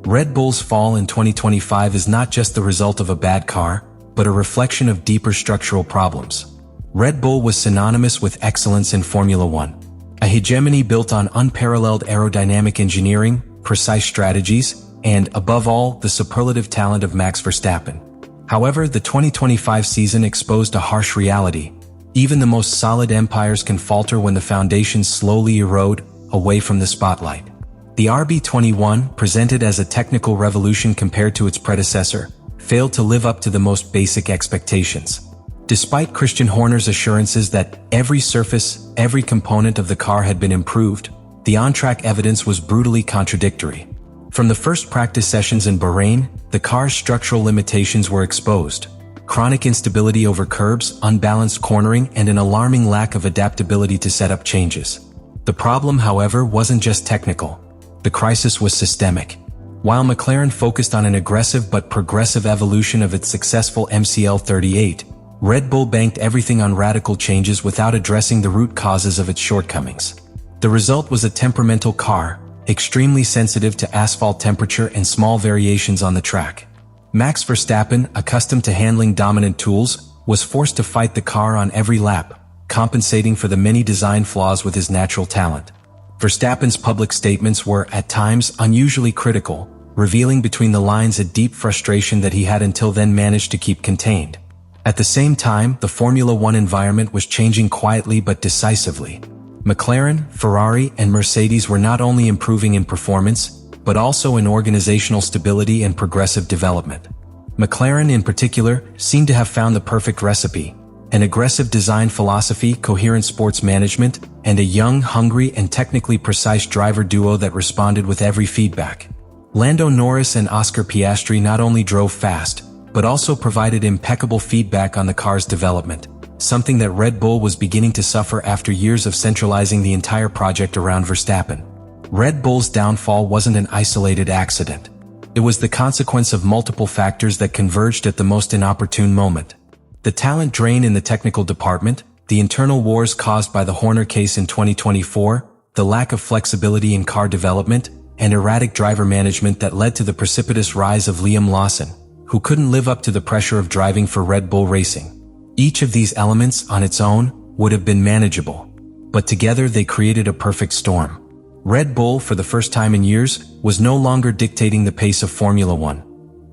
Red Bull's fall in 2025 is not just the result of a bad car, but a reflection of deeper structural problems. Red Bull was synonymous with excellence in Formula One, a hegemony built on unparalleled aerodynamic engineering, precise strategies, and, above all, the superlative talent of Max Verstappen. However, the 2025 season exposed a harsh reality. Even the most solid empires can falter when the foundations slowly erode away from the spotlight. The RB21, presented as a technical revolution compared to its predecessor, failed to live up to the most basic expectations. Despite Christian Horner's assurances that every surface, every component of the car had been improved, the on-track evidence was brutally contradictory. From the first practice sessions in Bahrain, the car's structural limitations were exposed. Chronic instability over curbs, unbalanced cornering, and an alarming lack of adaptability to setup changes. The problem, however, wasn't just technical. The crisis was systemic. While McLaren focused on an aggressive but progressive evolution of its successful MCL38, Red Bull banked everything on radical changes without addressing the root causes of its shortcomings. The result was a temperamental car, extremely sensitive to asphalt temperature and small variations on the track. Max Verstappen, accustomed to handling dominant tools, was forced to fight the car on every lap, compensating for the many design flaws with his natural talent. Verstappen's public statements were, at times, unusually critical, revealing between the lines a deep frustration that he had until then managed to keep contained. At the same time, the Formula One environment was changing quietly but decisively. McLaren, Ferrari, and Mercedes were not only improving in performance, but also in organizational stability and progressive development. McLaren in particular seemed to have found the perfect recipe: an aggressive design philosophy, coherent sports management, and a young, hungry, and technically precise driver duo that responded with every feedback. Lando Norris and Oscar Piastri not only drove fast, but also provided impeccable feedback on the car's development, something that Red Bull was beginning to suffer after years of centralizing the entire project around Verstappen. Red Bull's downfall wasn't an isolated accident. It was the consequence of multiple factors that converged at the most inopportune moment. The talent drain in the technical department, the internal wars caused by the Horner case in 2024, the lack of flexibility in car development, and erratic driver management that led to the precipitous rise of Liam Lawson, who couldn't live up to the pressure of driving for Red Bull Racing. Each of these elements, on its own, would have been manageable, but together they created a perfect storm. Red Bull, for the first time in years, was no longer dictating the pace of Formula One.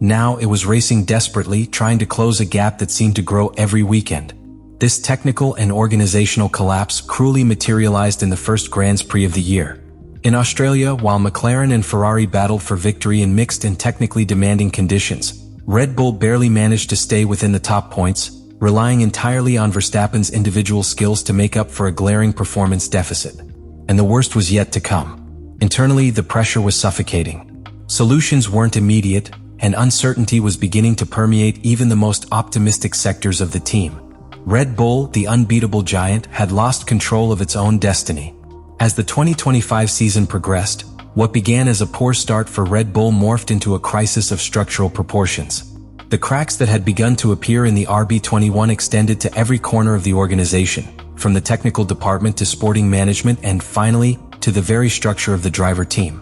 Now it was racing desperately, trying to close a gap that seemed to grow every weekend. This technical and organizational collapse cruelly materialized in the first Grand Prix of the year. In Australia, while McLaren and Ferrari battled for victory in mixed and technically demanding conditions, Red Bull barely managed to stay within the top points, relying entirely on Verstappen's individual skills to make up for a glaring performance deficit. And the worst was yet to come. Internally, the pressure was suffocating. Solutions weren't immediate, and uncertainty was beginning to permeate even the most optimistic sectors of the team. Red Bull, the unbeatable giant, had lost control of its own destiny. As the 2025 season progressed, what began as a poor start for Red Bull morphed into a crisis of structural proportions. The cracks that had begun to appear in the RB21 extended to every corner of the organization, from the technical department to sporting management and, finally, to the very structure of the driver team.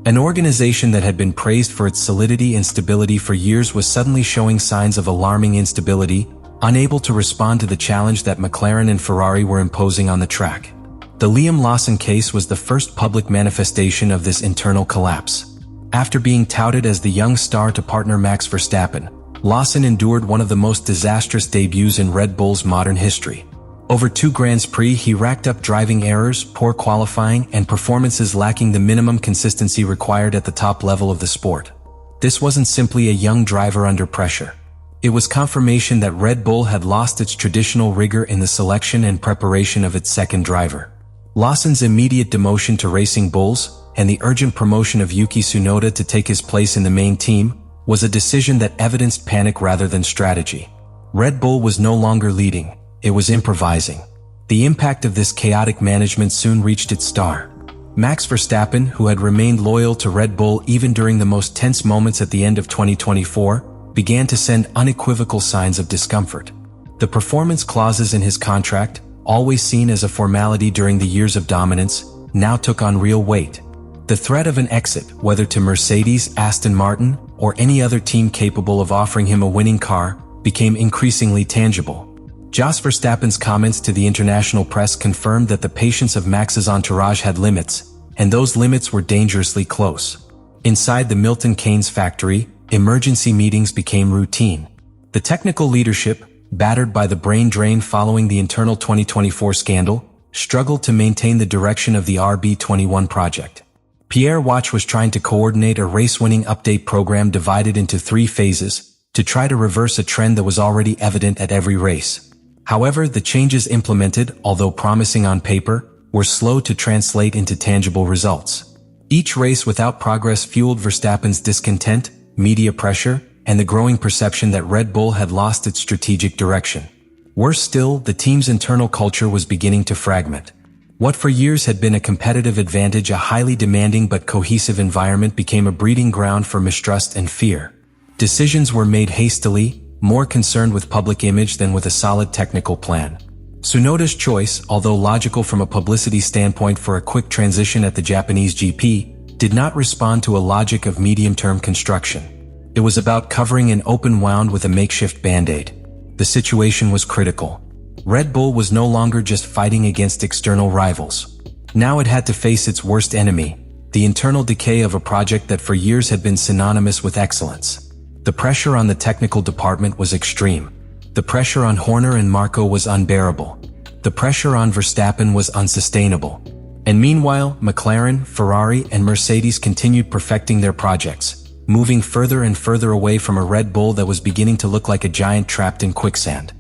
An organization that had been praised for its solidity and stability for years was suddenly showing signs of alarming instability, unable to respond to the challenge that McLaren and Ferrari were imposing on the track. The Liam Lawson case was the first public manifestation of this internal collapse. After being touted as the young star to partner Max Verstappen, Lawson endured one of the most disastrous debuts in Red Bull's modern history. Over 2 Grands Prix, he racked up driving errors, poor qualifying, and performances lacking the minimum consistency required at the top level of the sport. This wasn't simply a young driver under pressure. It was confirmation that Red Bull had lost its traditional rigor in the selection and preparation of its second driver. Lawson's immediate demotion to Racing Bulls, and the urgent promotion of Yuki Tsunoda to take his place in the main team, was a decision that evidenced panic rather than strategy. Red Bull was no longer leading, it was improvising. The impact of this chaotic management soon reached its star. Max Verstappen, who had remained loyal to Red Bull even during the most tense moments at the end of 2024, began to send unequivocal signs of discomfort. The performance clauses in his contract, always seen as a formality during the years of dominance, now took on real weight. The threat of an exit, whether to Mercedes, Aston Martin, or any other team capable of offering him a winning car, became increasingly tangible. Jos Verstappen's comments to the international press confirmed that the patience of Max's entourage had limits, and those limits were dangerously close. Inside the Milton Keynes factory, emergency meetings became routine. The technical leadership, battered by the brain drain following the internal 2024 scandal, struggled to maintain the direction of the RB21 project. Pierre Watt was trying to coordinate a race-winning update program divided into 3 phases, to try to reverse a trend that was already evident at every race. However, the changes implemented, although promising on paper, were slow to translate into tangible results. Each race without progress fueled Verstappen's discontent, media pressure, and the growing perception that Red Bull had lost its strategic direction. Worse still, the team's internal culture was beginning to fragment. What for years had been a competitive advantage, a highly demanding but cohesive environment, became a breeding ground for mistrust and fear. Decisions were made hastily, more concerned with public image than with a solid technical plan. Tsunoda's choice, although logical from a publicity standpoint for a quick transition at the Japanese GP, did not respond to a logic of medium-term construction. It was about covering an open wound with a makeshift band-aid. The situation was critical. Red Bull was no longer just fighting against external rivals. Now it had to face its worst enemy, the internal decay of a project that for years had been synonymous with excellence. The pressure on the technical department was extreme. The pressure on Horner and Marko was unbearable. The pressure on Verstappen was unsustainable. And meanwhile, McLaren, Ferrari, and Mercedes continued perfecting their projects, moving further and further away from a Red Bull that was beginning to look like a giant trapped in quicksand.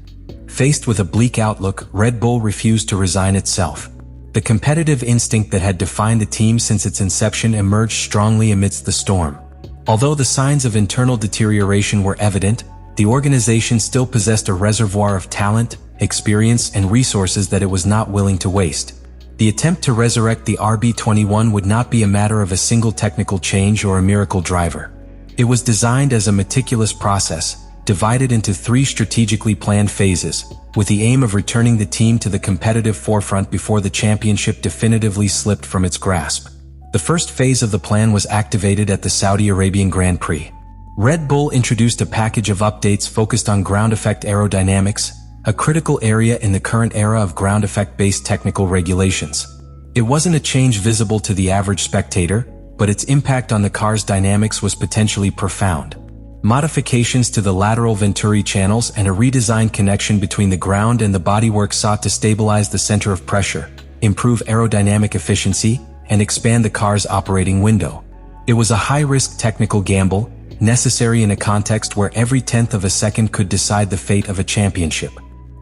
Faced with a bleak outlook, Red Bull refused to resign itself. The competitive instinct that had defined the team since its inception emerged strongly amidst the storm. Although the signs of internal deterioration were evident, the organization still possessed a reservoir of talent, experience, and resources that it was not willing to waste. The attempt to resurrect the RB21 would not be a matter of a single technical change or a miracle driver. It was designed as a meticulous process, divided into 3 strategically planned phases, with the aim of returning the team to the competitive forefront before the championship definitively slipped from its grasp. The first phase of the plan was activated at the Saudi Arabian Grand Prix. Red Bull introduced a package of updates focused on ground effect aerodynamics, a critical area in the current era of ground effect-based technical regulations. It wasn't a change visible to the average spectator, but its impact on the car's dynamics was potentially profound. Modifications to the lateral venturi channels and a redesigned connection between the ground and the bodywork sought to stabilize the center of pressure, improve aerodynamic efficiency, and expand the car's operating window. It was a high-risk technical gamble, necessary in a context where every tenth of a second could decide the fate of a championship.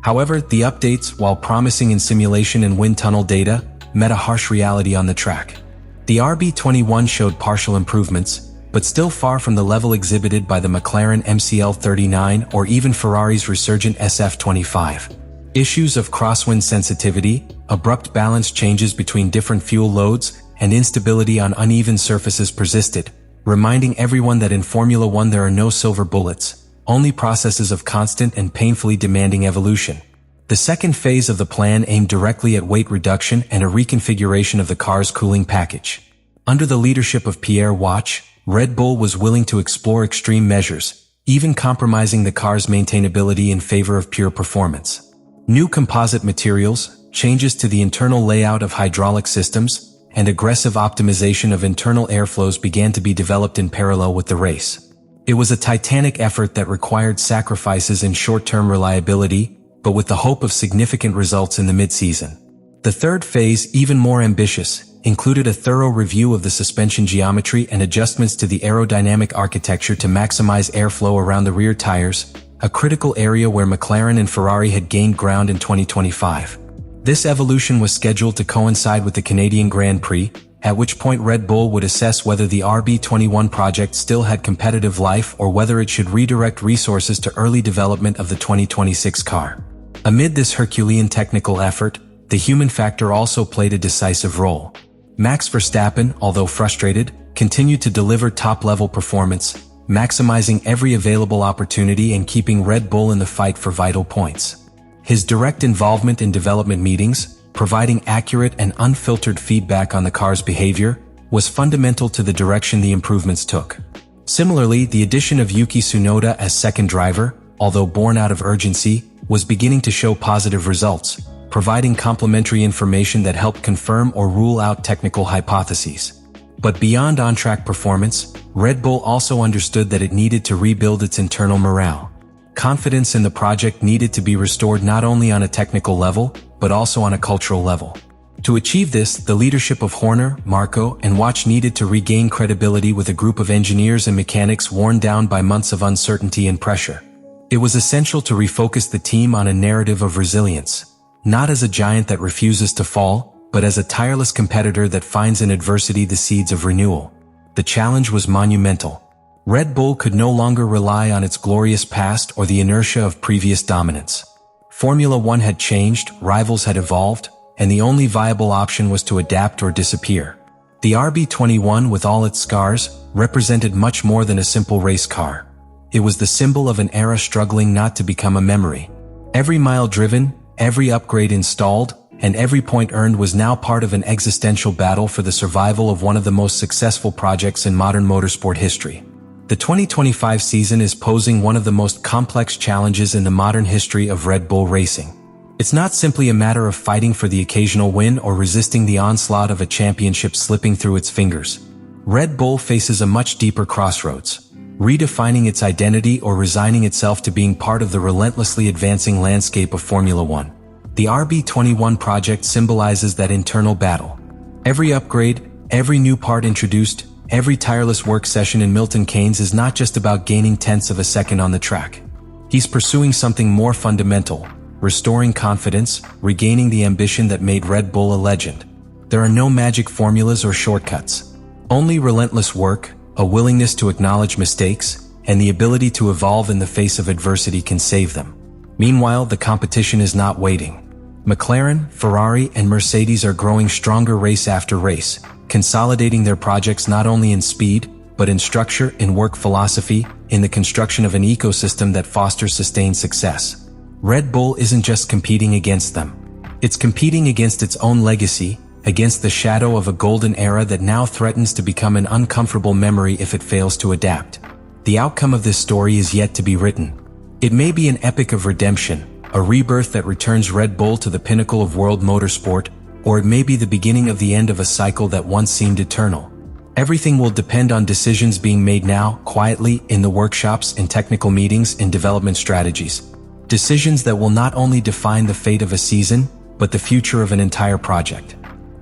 However, the updates, while promising in simulation and wind tunnel data, met a harsh reality on the track. The RB21 showed partial improvements, but still far from the level exhibited by the McLaren MCL39 or even Ferrari's resurgent SF25. Issues of crosswind sensitivity, abrupt balance changes between different fuel loads, and instability on uneven surfaces persisted, reminding everyone that in Formula One there are no silver bullets, only processes of constant and painfully demanding evolution. The second phase of the plan aimed directly at weight reduction and a reconfiguration of the car's cooling package. Under the leadership of Pierre Watt, Red Bull was willing to explore extreme measures, even compromising the car's maintainability in favor of pure performance. New composite materials, changes to the internal layout of hydraulic systems, and aggressive optimization of internal airflows began to be developed in parallel with the race. It was a titanic effort that required sacrifices in short-term reliability, but with the hope of significant results in the mid-season. The third phase, even more ambitious, included a thorough review of the suspension geometry and adjustments to the aerodynamic architecture to maximize airflow around the rear tires, a critical area where McLaren and Ferrari had gained ground in 2025. This evolution was scheduled to coincide with the Canadian Grand Prix, at which point Red Bull would assess whether the RB21 project still had competitive life or whether it should redirect resources to early development of the 2026 car. Amid this Herculean technical effort, the human factor also played a decisive role. Max Verstappen, although frustrated, continued to deliver top-level performance, maximizing every available opportunity and keeping Red Bull in the fight for vital points. His direct involvement in development meetings, providing accurate and unfiltered feedback on the car's behavior, was fundamental to the direction the improvements took. Similarly, the addition of Yuki Tsunoda as second driver, although born out of urgency, was beginning to show positive results, providing complementary information that helped confirm or rule out technical hypotheses. But beyond on-track performance, Red Bull also understood that it needed to rebuild its internal morale. Confidence in the project needed to be restored not only on a technical level, but also on a cultural level. To achieve this, the leadership of Horner, Marko, and Watch needed to regain credibility with a group of engineers and mechanics worn down by months of uncertainty and pressure. It was essential to refocus the team on a narrative of resilience, not as a giant that refuses to fall, but as a tireless competitor that finds in adversity the seeds of renewal. The challenge was monumental. Red Bull could no longer rely on its glorious past or the inertia of previous dominance. Formula One had changed, rivals had evolved, and the only viable option was to adapt or disappear. The RB21, with all its scars, represented much more than a simple race car. It was the symbol of an era struggling not to become a memory. Every mile driven, every upgrade installed, and every point earned was now part of an existential battle for the survival of one of the most successful projects in modern motorsport history. The 2025 season is posing one of the most complex challenges in the modern history of Red Bull racing. It's not simply a matter of fighting for the occasional win or resisting the onslaught of a championship slipping through its fingers. Red Bull faces a much deeper crossroads, redefining its identity or resigning itself to being part of the relentlessly advancing landscape of Formula One. The RB21 project symbolizes that internal battle. Every upgrade, every new part introduced, every tireless work session in Milton Keynes is not just about gaining tenths of a second on the track. He's pursuing something more fundamental, restoring confidence, regaining the ambition that made Red Bull a legend. There are no magic formulas or shortcuts. Only relentless work, a willingness to acknowledge mistakes, and the ability to evolve in the face of adversity can save them. Meanwhile, the competition is not waiting. McLaren, Ferrari, and Mercedes are growing stronger race after race, consolidating their projects not only in speed, but in structure, in work philosophy, in the construction of an ecosystem that fosters sustained success. Red Bull isn't just competing against them. It's competing against its own legacy, against the shadow of a golden era that now threatens to become an uncomfortable memory if it fails to adapt. The outcome of this story is yet to be written. It may be an epic of redemption, a rebirth that returns Red Bull to the pinnacle of world motorsport, or it may be the beginning of the end of a cycle that once seemed eternal. Everything will depend on decisions being made now, quietly, in the workshops, in technical meetings, in development strategies. Decisions that will not only define the fate of a season, but the future of an entire project.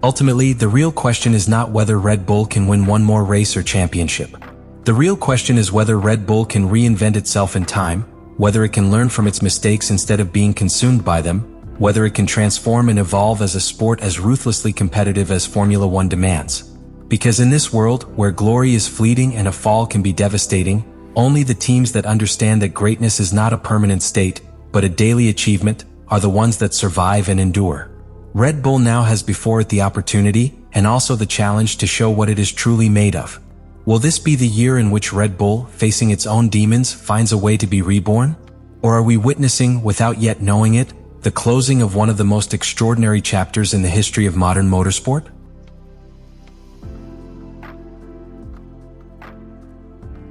Ultimately, the real question is not whether Red Bull can win one more race or championship. The real question is whether Red Bull can reinvent itself in time, whether it can learn from its mistakes instead of being consumed by them, whether it can transform and evolve as a sport as ruthlessly competitive as Formula One demands. Because in this world, where glory is fleeting and a fall can be devastating, only the teams that understand that greatness is not a permanent state, but a daily achievement, are the ones that survive and endure. Red Bull now has before it the opportunity, and also the challenge to show what it is truly made of. Will this be the year in which Red Bull, facing its own demons, finds a way to be reborn? Or are we witnessing, without yet knowing it, the closing of one of the most extraordinary chapters in the history of modern motorsport?